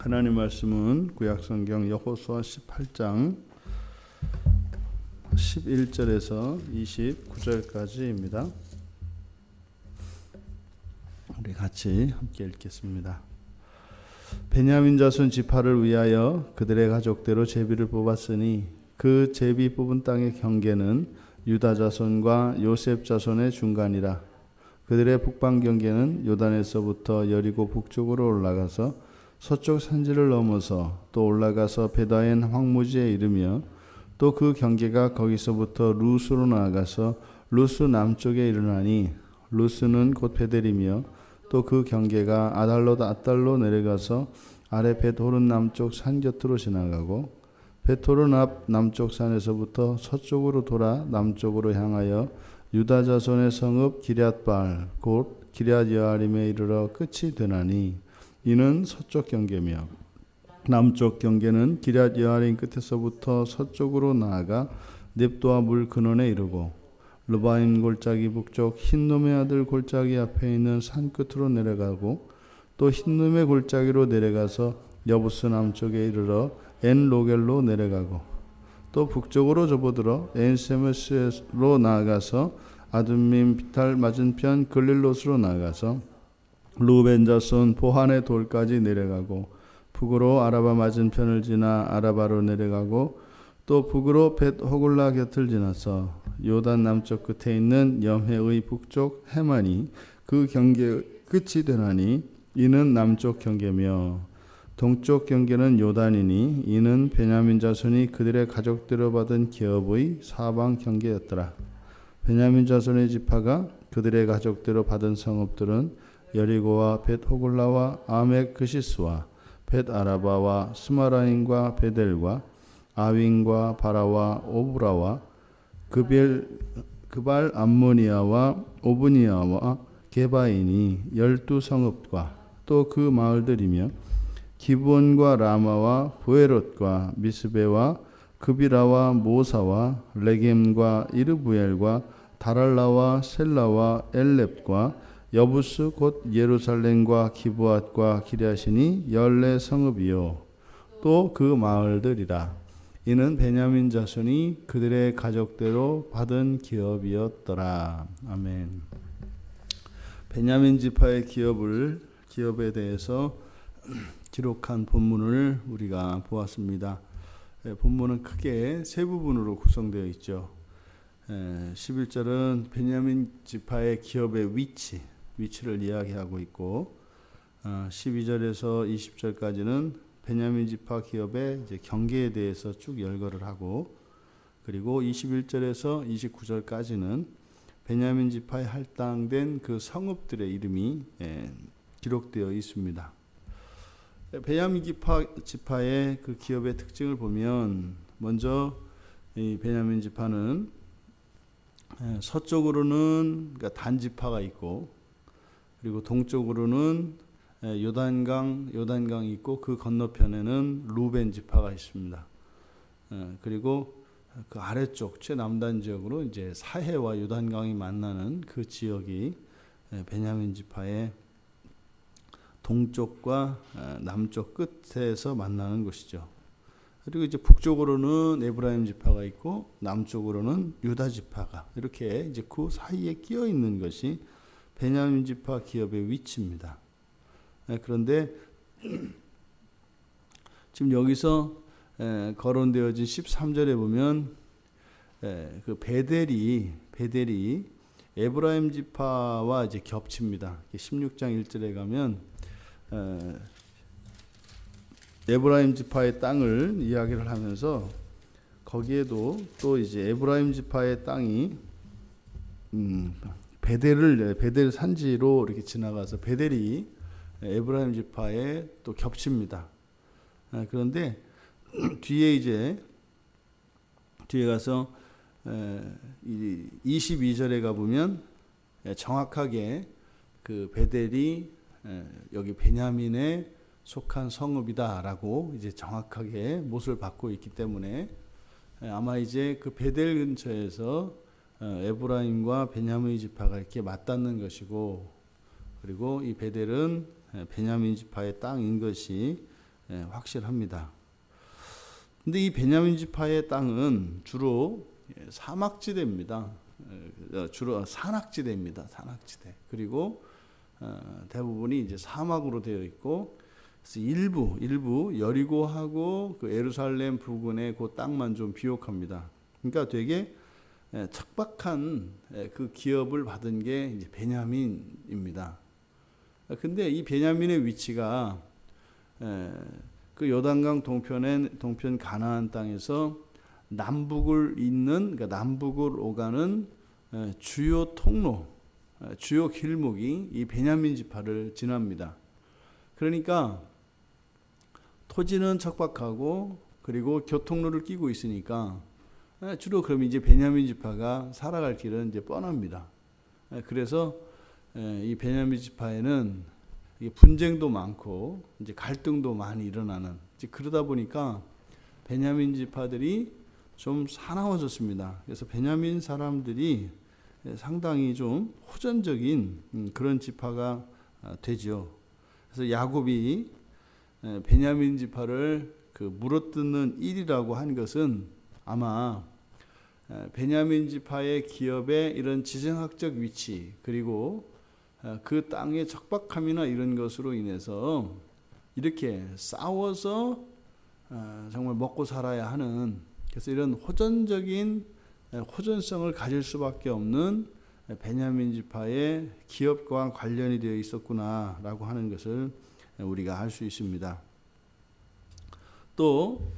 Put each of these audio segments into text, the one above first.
하나님 말씀은 구약성경 여호수아 18장 11절에서 29절까지입니다. 우리 같이 함께 읽겠습니다. 베냐민 자손 지파를 위하여 그들의 가족대로 제비를 뽑았으니 그 제비 뽑은 땅의 경계는 유다 자손과 요셉 자손의 중간이라. 그들의 북방 경계는 요단에서부터 여리고 북쪽으로 올라가서 서쪽 산지를 넘어서 또 올라가서 베다엔 황무지에 이르며 또 그 경계가 거기서부터 루스로 나아가서 루스 남쪽에 이르나니 루스는 곧 베델이며 또 그 경계가 아달로 내려가서 아래 벳호른 남쪽 산 곁으로 지나가고 벳호른 앞 남쪽 산에서부터 서쪽으로 돌아 남쪽으로 향하여 유다 자손의 성읍 기럇발 곧 기럇 여아림에 이르러 끝이 되나니 이는 서쪽 경계며 남쪽 경계는 기럇 여아림 끝에서부터 서쪽으로 나아가 넵도아 물 근원에 이르고 르바임 골짜기 북쪽 흰놈의 아들 골짜기 앞에 있는 산 끝으로 내려가고 또 흰놈의 골짜기로 내려가서 여부스 남쪽에 이르러 엔 로겔로 내려가고 또 북쪽으로 접어들어 엔 세메스로 나아가서 아둠밈 비탈 맞은편 글릴롯으로 나아가서 루벤 자손 보한의 돌까지 내려가고 북으로 아라바 맞은편을 지나 아라바로 내려가고 또 북으로 벳 호글라 곁을 지나서 요단 남쪽 끝에 있는 염해의 북쪽 해만이 그 경계 끝이 되나니 이는 남쪽 경계며 동쪽 경계는 요단이니 이는 베냐민 자손이 그들의 가족대로 받은 기업의 사방 경계였더라. 베냐민 자손의 지파가 그들의 가족대로 받은 성읍들은 여리고와 벳 호글라와 아멕 그시스와 벳 아라바와 스마라임과 베델과 아윈과 바라와 오브라와 그발 암모니아와 오브니아와 게바인이 12성읍과 또 그 마을들이며 기브온과 라마와 부에롯과 미스베와 그비라와 모사와 레겜과 이르부엘과 다랄라와 셀라와 엘렙과 여부스 곧 예루살렘과 기브앗과 기랴신이 14성읍이요 또 그 마을들이라. 이는 베냐민 자손이 그들의 가족대로 받은 기업이었더라. 아멘. 베냐민 지파의 기업에 대해서 기록한 본문을 우리가 보았습니다. 본문은 크게 세 부분으로 구성되어 있죠. 11절은 베냐민 지파의 기업의 위치를 이야기하고 있고 12절에서 20절까지는 베냐민 지파 기업의 이제 경계에 대해서 쭉 열거를 하고 그리고 21절에서 29절까지는 베냐민 지파에 할당된 그 성읍들의 이름이 기록되어 있습니다. 베냐민 지파의 그 기업의 특징을 보면 먼저 이 베냐민 지파는 서쪽으로는 그러니까 단 지파가 있고 그리고 동쪽으로는 요단강이 있고 그 건너편에는 루벤 지파가 있습니다. 그리고 그 아래쪽 최남단 지역으로 이제 사해와 요단강이 만나는 그 지역이 베냐민 지파의 동쪽과 남쪽 끝에서 만나는 곳이죠. 그리고 이제 북쪽으로는 에브라임 지파가 있고 남쪽으로는 유다 지파가 이렇게 이제 그 사이에 끼어 있는 것이 베냐민 지파 기업의 위치입니다. 그런데 지금 여기서 거론되어진 13절에 보면 그 베델이 에브라임 지파와 이제 겹칩니다. 16장 1절에 가면 에브라임 지파의 땅을 이야기를 하면서 거기에도 또 이제 에브라임 지파의 땅이 베델 산지로 이렇게 지나가서 베델이 에브라임 지파에 또 겹칩니다. 그런데 뒤에 가서 22절에 가 보면 정확하게 그 베델이 여기 베냐민에 속한 성읍이다라고 이제 정확하게 못을 받고 있기 때문에 아마 이제 그 베델 근처에서 에브라임과 베냐민 지파가 이렇게 맞닿는 것이고 그리고 이 베델은 베냐민 지파의 땅인 것이 확실합니다. 근데 이 베냐민 지파의 땅은 주로 사막지대입니다. 주로 산악지대입니다. 산악지대. 그리고 대부분이 이제 사막으로 되어 있고, 그래서 일부 여리고하고 그 예루살렘 부근의 그 땅만 좀 비옥합니다. 그러니까 되게 척박한 그 기업을 받은 게 이제 베냐민입니다. 근데 이 베냐민의 위치가 그 요단강 동편 가나안 땅에서 남북을 잇는, 그러니까 남북을 오가는 주요 통로, 주요 길목이 이 베냐민 지파를 지납니다. 그러니까 토지는 척박하고 그리고 교통로를 끼고 있으니까 주로 그럼 이제 베냐민 지파가 살아갈 길은 이제 뻔합니다. 그래서 이 베냐민 지파에는 분쟁도 많고 이제 갈등도 많이 일어나는, 이제 그러다 보니까 베냐민 지파들이 좀 사나워졌습니다. 그래서 베냐민 사람들이 상당히 좀 호전적인 그런 지파가 되죠. 그래서 야곱이 베냐민 지파를 그 물어뜯는 일이라고 한 것은 아마 베냐민 지파의 기업의 이런 지정학적 위치, 그리고 그 땅의 척박함이나 이런 것으로 인해서 이렇게 싸워서 정말 먹고 살아야 하는, 그래서 이런 호전성을 가질 수밖에 없는 베냐민 지파의 기업과 관련이 되어 있었구나라고 하는 것을 우리가 알 수 있습니다. 또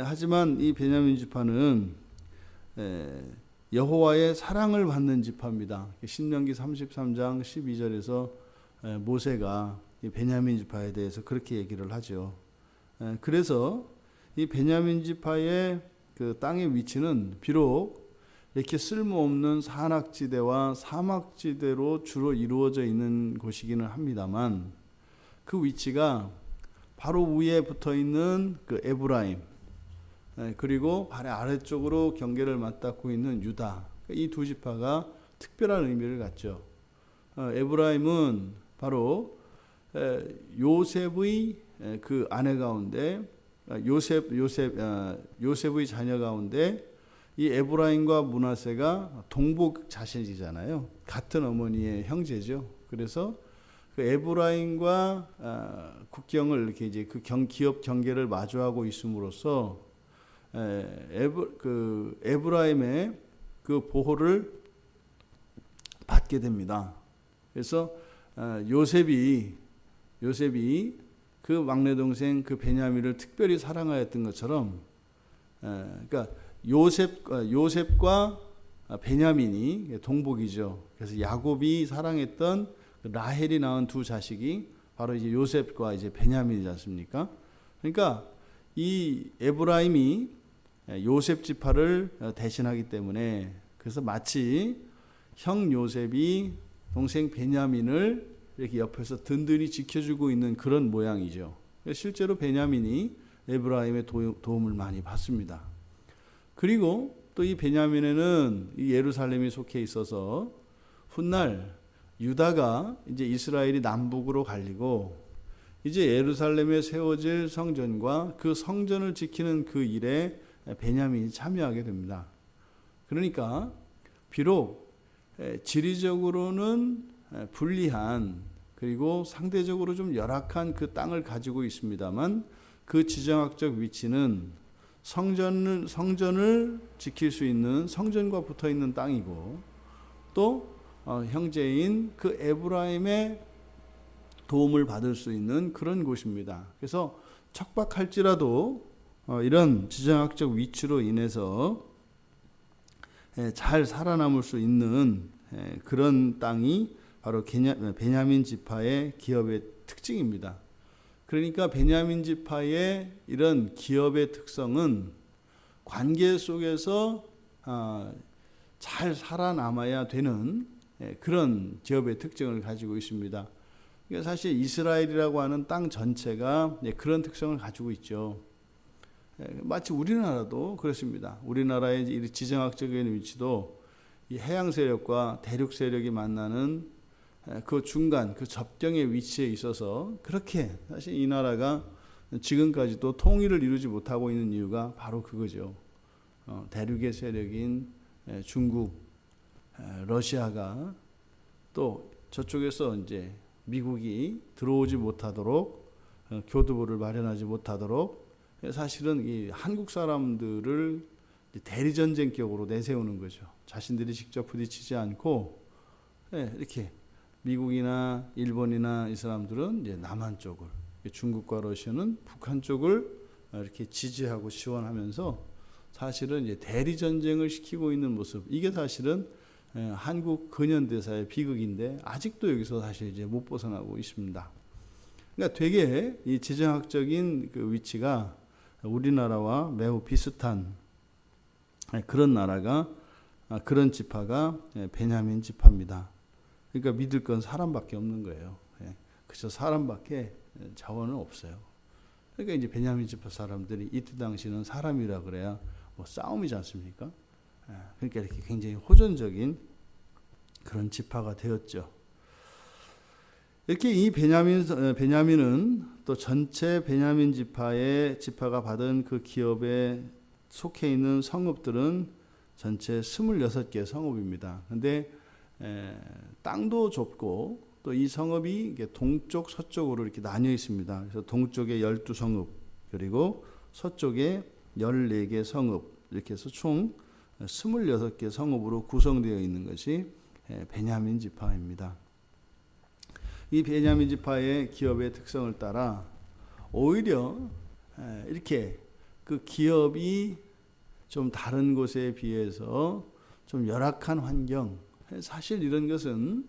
하지만 이 베냐민 지파는 여호와의 사랑을 받는 지파입니다. 신명기 33장 12절에서 모세가 이 베냐민 지파에 대해서 그렇게 얘기를 하죠. 그래서 이 베냐민 지파의 그 땅의 위치는 비록 이렇게 쓸모없는 산악지대와 사막지대로 주로 이루어져 있는 곳이기는 합니다만, 그 위치가 바로 위에 붙어 있는 그 에브라임, 그리고 바로 아래쪽으로 경계를 맞닿고 있는 유다, 이 두 지파가 특별한 의미를 갖죠. 에브라임은 바로 요셉의 그 아내 가운데, 요셉의 자녀 가운데 이 에브라임과 므낫세가 동복 자식이잖아요. 같은 어머니의 형제죠. 그래서 그 에브라임과 국경을 이렇게 이제 그 기업 경계를 마주하고 있음으로써 에브라임의 그 보호를 받게 됩니다. 그래서 요셉이 그 막내 동생 그 베냐민을 특별히 사랑하였던 것처럼, 그러니까 요셉과 베냐민이 동복이죠. 그래서 야곱이 사랑했던 라헬이 낳은 두 자식이 바로 이제 요셉과 이제 베냐민이지 않습니까? 그러니까 이 에브라임이 요셉 지파를 대신하기 때문에, 그래서 마치 형 요셉이 동생 베냐민을 이렇게 옆에서 든든히 지켜주고 있는 그런 모양이죠. 실제로 베냐민이 에브라임의 도움을 많이 받습니다. 그리고 또 이 베냐민에는 이 예루살렘이 속해 있어서 훗날 유다가 이제 이스라엘이 남북으로 갈리고 이제 예루살렘에 세워질 성전과 그 성전을 지키는 그 일에 베냐민이 참여하게 됩니다. 그러니까 비록 지리적으로는 불리한, 그리고 상대적으로 좀 열악한 그 땅을 가지고 있습니다만, 그 지정학적 위치는 성전을 지킬 수 있는, 성전과 붙어 있는 땅이고, 또 형제인 그 에브라임의 도움을 받을 수 있는 그런 곳입니다. 그래서 척박할지라도 이런 지정학적 위치로 인해서 잘 살아남을 수 있는 그런 땅이 바로 베냐민 지파의 기업의 특징입니다. 그러니까 베냐민 지파의 이런 기업의 특성은 관계 속에서 잘 살아남아야 되는 그런 기업의 특징을 가지고 있습니다. 그러니까 사실 이스라엘이라고 하는 땅 전체가 그런 특성을 가지고 있죠. 마치 우리나라도 그렇습니다. 우리나라의 지정학적인 위치도 이 해양 세력과 대륙 세력이 만나는 그 중간, 그 접경의 위치에 있어서 그렇게 사실 이 나라가 지금까지도 통일을 이루지 못하고 있는 이유가 바로 그거죠. 대륙의 세력인 중국, 러시아가 또 저쪽에서 이제 미국이 들어오지 못하도록 교두보를 마련하지 못하도록 사실은 이 한국 사람들을 대리 전쟁격으로 내세우는 거죠. 자신들이 직접 부딪히지 않고 이렇게 미국이나 일본이나 이 사람들은 이제 남한 쪽을, 중국과 러시아는 북한 쪽을 이렇게 지지하고 지원하면서 사실은 이제 대리 전쟁을 시키고 있는 모습, 이게 사실은 한국 근현대사의 비극인데 아직도 여기서 사실 이제 못 벗어나고 있습니다. 그러니까 되게 이 지정학적인 그 위치가 우리나라와 매우 비슷한 그런 나라가, 그런 지파가 베냐민 지파입니다. 그러니까 믿을 건 사람밖에 없는 거예요. 그저 사람밖에 자원은 없어요. 그러니까 이제 베냐민 지파 사람들이 이때 당시는 사람이라 그래야 뭐 싸움이지 않습니까? 그러니까 이렇게 굉장히 호전적인 그런 지파가 되었죠. 이렇게 이 베냐민은 또 전체 베냐민 지파가 받은 그 기업에 속해 있는 성읍들은 전체 26개 성읍입니다. 근데 땅도 좁고 또 이 성읍이 동쪽 서쪽으로 이렇게 나뉘어 있습니다. 그래서 동쪽에 12성읍, 그리고 서쪽에 14개 성읍, 이렇게 해서 총 26개 성읍으로 구성되어 있는 것이 베냐민 지파입니다. 이 베냐민 지파의 기업의 특성을 따라 오히려 이렇게 그 기업이 좀 다른 곳에 비해서 좀 열악한 환경, 사실 이런 것은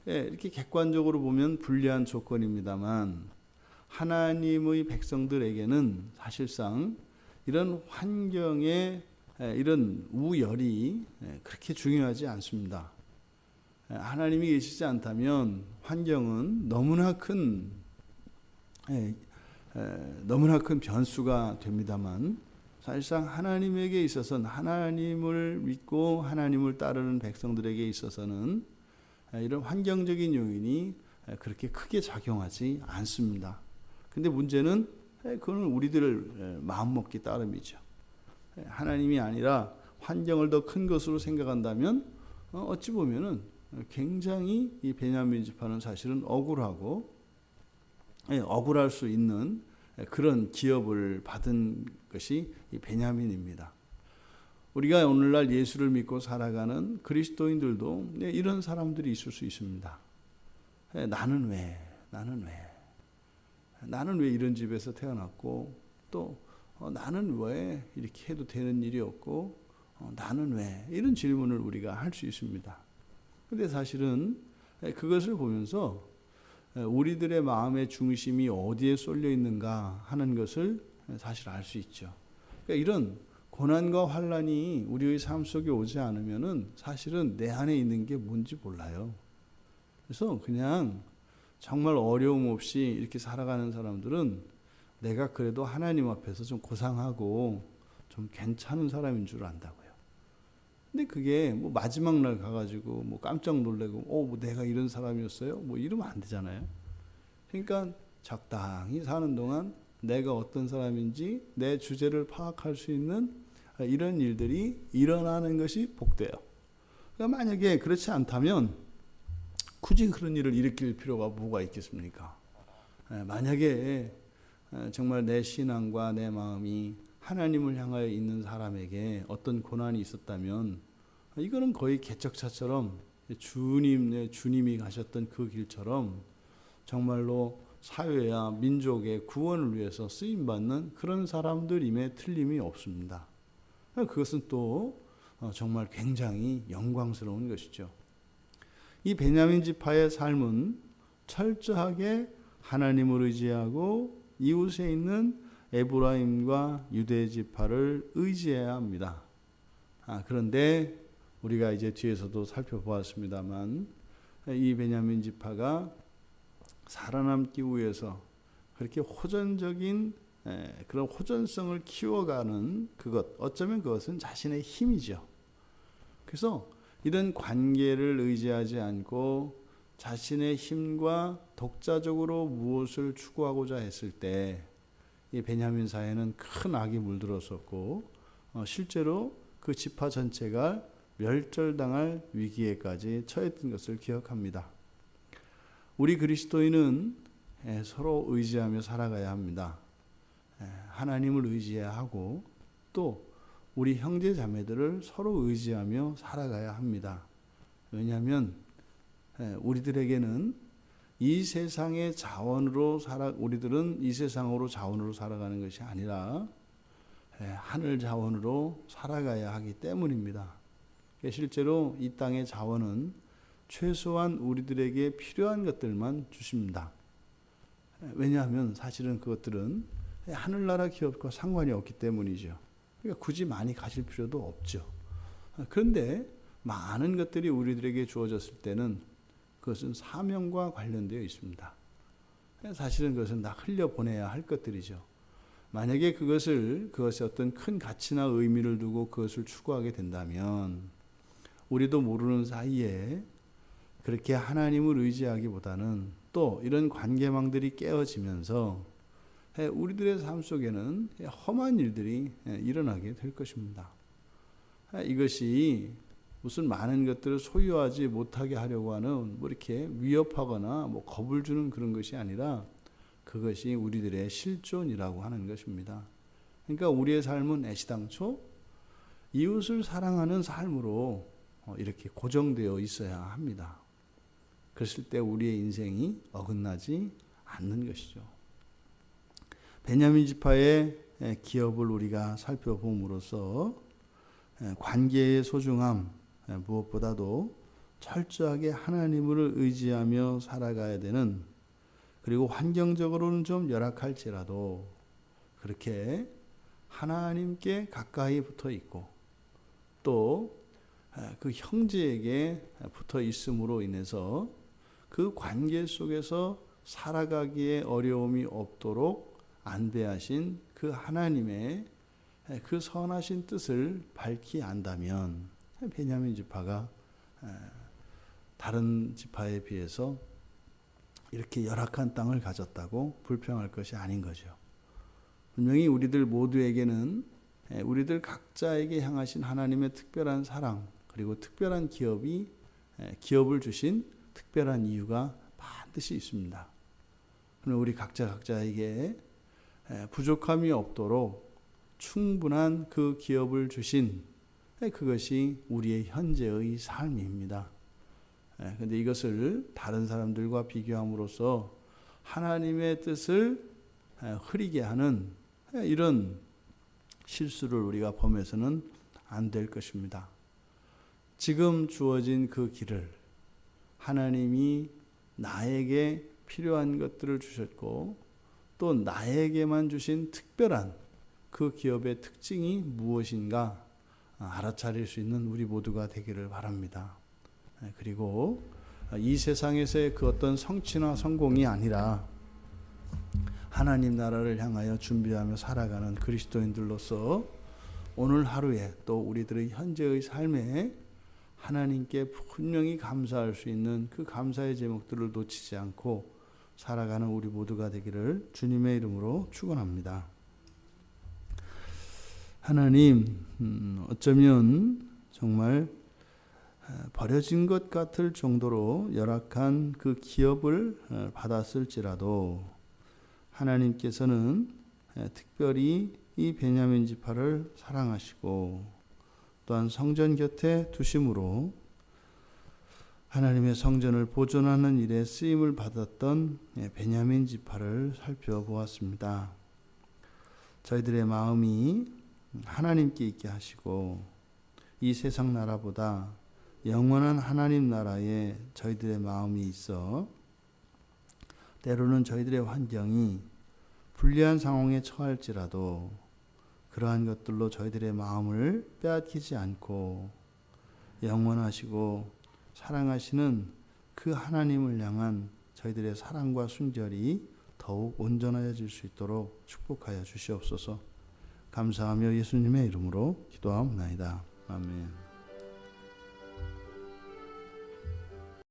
이렇게 객관적으로 보면 불리한 조건입니다만 하나님의 백성들에게는 사실상 이런 환경의 이런 우열이 그렇게 중요하지 않습니다. 하나님이 계시지 않다면 환경은 너무나 큰 변수가 됩니다만 사실상 하나님에게 있어서는, 하나님을 믿고 하나님을 따르는 백성들에게 있어서는 이런 환경적인 요인이 그렇게 크게 작용하지 않습니다. 근데 문제는 그건 우리들 마음먹기 따름이죠. 하나님이 아니라 환경을 더 큰 것으로 생각한다면 어찌 보면은 굉장히 이 베냐민 지파는 사실은 억울하고 억울할 수 있는 그런 기업을 받은 것이 이 베냐민입니다. 우리가 오늘날 예수를 믿고 살아가는 그리스도인들도 이런 사람들이 있을 수 있습니다. 나는 왜 이런 집에서 태어났고, 또 나는 왜 이렇게 해도 되는 일이 없고, 나는 왜, 이런 질문을 우리가 할 수 있습니다. 근데 사실은 그것을 보면서 우리들의 마음의 중심이 어디에 쏠려 있는가 하는 것을 사실 알 수 있죠. 그러니까 이런 고난과 환난이 우리의 삶 속에 오지 않으면은 사실은 내 안에 있는 게 뭔지 몰라요. 그래서 그냥 정말 어려움 없이 이렇게 살아가는 사람들은 내가 그래도 하나님 앞에서 좀 고상하고 좀 괜찮은 사람인 줄 안다고요. 근데 그게 뭐 마지막 날 가가지고 뭐 깜짝 놀래고 뭐 내가 이런 사람이었어요? 뭐 이러면 안 되잖아요. 그러니까 적당히 사는 동안 내가 어떤 사람인지 내 주제를 파악할 수 있는 이런 일들이 일어나는 것이 복돼요. 그러니까 만약에 그렇지 않다면 굳이 그런 일을 일으킬 필요가 뭐가 있겠습니까? 만약에 정말 내 신앙과 내 마음이 하나님을 향하여 있는 사람에게 어떤 고난이 있었다면 이거는 거의 개척차처럼 주님이 가셨던 그 길처럼 정말로 사회와 민족의 구원을 위해서 쓰임받는 그런 사람들임에 틀림이 없습니다. 그것은 또 정말 굉장히 영광스러운 것이죠. 이 베냐민 지파의 삶은 철저하게 하나님을 의지하고 이웃에 있는 에브라임과 유대 지파를 의지해야 합니다. 그런데 우리가 이제 뒤에서도 살펴보았습니다만 이 베냐민 지파가 살아남기 위해서 그렇게 호전적인 그런 호전성을 키워가는 그것, 어쩌면 그것은 자신의 힘이죠. 그래서 이런 관계를 의지하지 않고 자신의 힘과 독자적으로 무엇을 추구하고자 했을 때 이 베냐민 사회는 큰 악이 물들었었고 실제로 그 지파 전체가 멸절당할 위기에까지 처했던 것을 기억합니다. 우리 그리스도인은 서로 의지하며 살아가야 합니다. 하나님을 의지해야 하고 또 우리 형제 자매들을 서로 의지하며 살아가야 합니다. 왜냐하면 우리들에게는 이 세상의 자원으로 우리들은 이 세상으로 자원으로 살아가는 것이 아니라 하늘 자원으로 살아가야 하기 때문입니다. 실제로 이 땅의 자원은 최소한 우리들에게 필요한 것들만 주십니다. 왜냐하면 사실은 그것들은 하늘나라 기업과 상관이 없기 때문이죠. 그러니까 굳이 많이 가질 필요도 없죠. 그런데 많은 것들이 우리들에게 주어졌을 때는 그것은 사명과 관련되어 있습니다. 사실은 그것은 다 흘려보내야 할 것들이죠. 만약에 그것에 어떤 큰 가치나 의미를 두고 그것을 추구하게 된다면 우리도 모르는 사이에 그렇게 하나님을 의지하기보다는 또 이런 관계망들이 깨어지면서 우리들의 삶 속에는 험한 일들이 일어나게 될 것입니다. 이것이 무슨 많은 것들을 소유하지 못하게 하려고 하는 이렇게 위협하거나 겁을 주는 그런 것이 아니라 그것이 우리들의 실존이라고 하는 것입니다. 그러니까 우리의 삶은 애시당초 이웃을 사랑하는 삶으로 이렇게 고정되어 있어야 합니다. 그랬을 때 우리의 인생이 어긋나지 않는 것이죠. 베냐민 지파의 기업을 우리가 살펴봄으로써 관계의 소중함, 무엇보다도 철저하게 하나님을 의지하며 살아가야 되는, 그리고 환경적으로는 좀 열악할지라도 그렇게 하나님께 가까이 붙어 있고 또 그 형제에게 붙어 있음으로 인해서 그 관계 속에서 살아가기에 어려움이 없도록 안배하신 그 하나님의 그 선하신 뜻을 밝히 안다면 베냐민 지파가 다른 지파에 비해서 이렇게 열악한 땅을 가졌다고 불평할 것이 아닌 거죠. 분명히 우리들 모두에게는 우리들 각자에게 향하신 하나님의 특별한 사랑, 그리고 특별한 기업을 주신 특별한 이유가 반드시 있습니다. 우리 각자에게 부족함이 없도록 충분한 그 기업을 주신 그것이 우리의 현재의 삶입니다. 그런데 이것을 다른 사람들과 비교함으로써 하나님의 뜻을 흐리게 하는 이런 실수를 우리가 범해서는 안 될 것입니다. 지금 주어진 그 길을 하나님이 나에게 필요한 것들을 주셨고 또 나에게만 주신 특별한 그 기업의 특징이 무엇인가 알아차릴 수 있는 우리 모두가 되기를 바랍니다. 그리고 이 세상에서의 그 어떤 성취나 성공이 아니라 하나님 나라를 향하여 준비하며 살아가는 그리스도인들로서 오늘 하루에 또 우리들의 현재의 삶에 하나님께 분명히 감사할 수 있는 그 감사의 제목들을 놓치지 않고 살아가는 우리 모두가 되기를 주님의 이름으로 축원합니다. 하나님, 어쩌면 정말 버려진 것 같을 정도로 열악한 그 기업을 받았을지라도 하나님께서는 특별히 이 베냐민 지파를 사랑하시고 또한 성전 곁에 두심으로 하나님의 성전을 보존하는 일에 쓰임을 받았던 베냐민 지파를 살펴보았습니다. 저희들의 마음이 하나님께 있게 하시고 이 세상 나라보다 영원한 하나님 나라에 저희들의 마음이 있어 때로는 저희들의 환경이 불리한 상황에 처할지라도 그러한 것들로 저희들의 마음을 빼앗기지 않고 영원하시고 사랑하시는 그 하나님을 향한 저희들의 사랑과 순결이 더욱 온전해질 수 있도록 축복하여 주시옵소서. 감사하며 예수님의 이름으로 기도하옵나이다. 아멘.